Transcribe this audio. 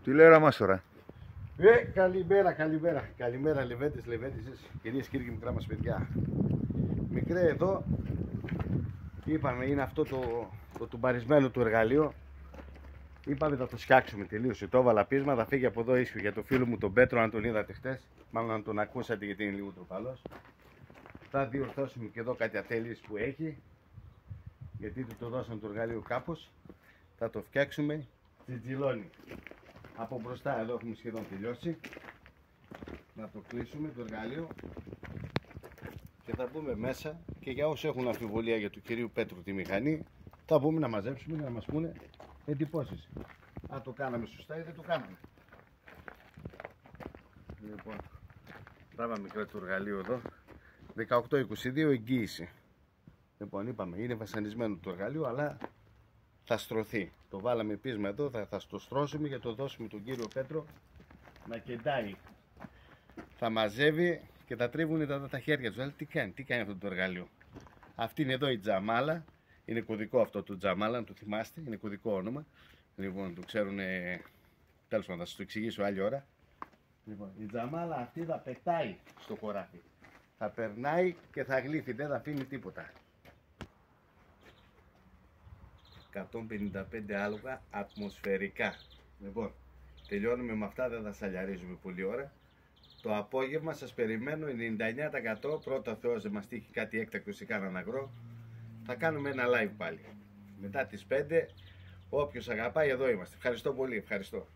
Τηλεόραμας τώρα. Καλημέρα λεβέντες, κυρίες και κύριοι μικρά μας παιδιά. Μικρέ εδώ, είπαμε είναι αυτό το τουμπαρισμένο του εργαλείο. Είπαμε θα το σκιάξουμε, τελείωσε. Το έβαλα πείσμα, θα φύγει από εδώ ίσιο για το φίλο μου τον Πέτρο, αν τον είδατε χτες. Μάλλον αν τον ακούσατε γιατί είναι λίγο τροπαλός. Θα διορθώσουμε και εδώ κάτι ατέλειες που έχει, γιατί του το δώσαμε το εργαλείο κάπως. Θα το φτιάξουμε, τσιτζιλώνει. Από μπροστά εδώ έχουμε σχεδόν τελειώσει. Να το κλείσουμε το εργαλείο και θα μπούμε μέσα, και για όσοι έχουν αμφιβολία για του κυρίου Πέτρου τη μηχανή, θα μπούμε να μαζέψουμε και να μας πούνε εντυπώσεις. Αν το κάναμε σωστά ή δεν το κάναμε. Λοιπόν, τράβα μικρό το εργαλείο εδώ, 1822 εγγύηση. Λοιπόν, είπαμε είναι βασανισμένο το εργαλείο, αλλά θα στρωθεί. Το βάλαμε πείσμα εδώ, θα το στρώσουμε και το δώσουμε τον κύριο Πέτρο να κεντάει. Θα μαζεύει και θα τρίβουν τα χέρια του. Αλλά τι κάνει αυτό το εργαλείο. Αυτή είναι εδώ η τζαμάλα. Είναι κωδικό αυτό το τζαμάλα, αν το θυμάστε. Είναι κωδικό όνομα. Λοιπόν, το ξέρουν. Τέλος πάντων, θα σας το εξηγήσω άλλη ώρα. Λοιπόν, η τζαμάλα αυτή θα πετάει στο χωράφι. Θα περνάει και θα γλύφει, δεν θα αφήνει τίποτα. 155 άλογα ατμοσφαιρικά. Λοιπόν, τελειώνουμε με αυτά, δεν θα σαλιαρίζουμε πολλή ώρα. Το απόγευμα σας περιμένω 99%, πρώτα Θεός δεν μας τύχει κάτι έκτακτο σε κανέναν αγρό. Θα κάνουμε ένα live πάλι. Μετά τις 5, όποιος αγαπάει εδώ είμαστε. Ευχαριστώ πολύ, ευχαριστώ.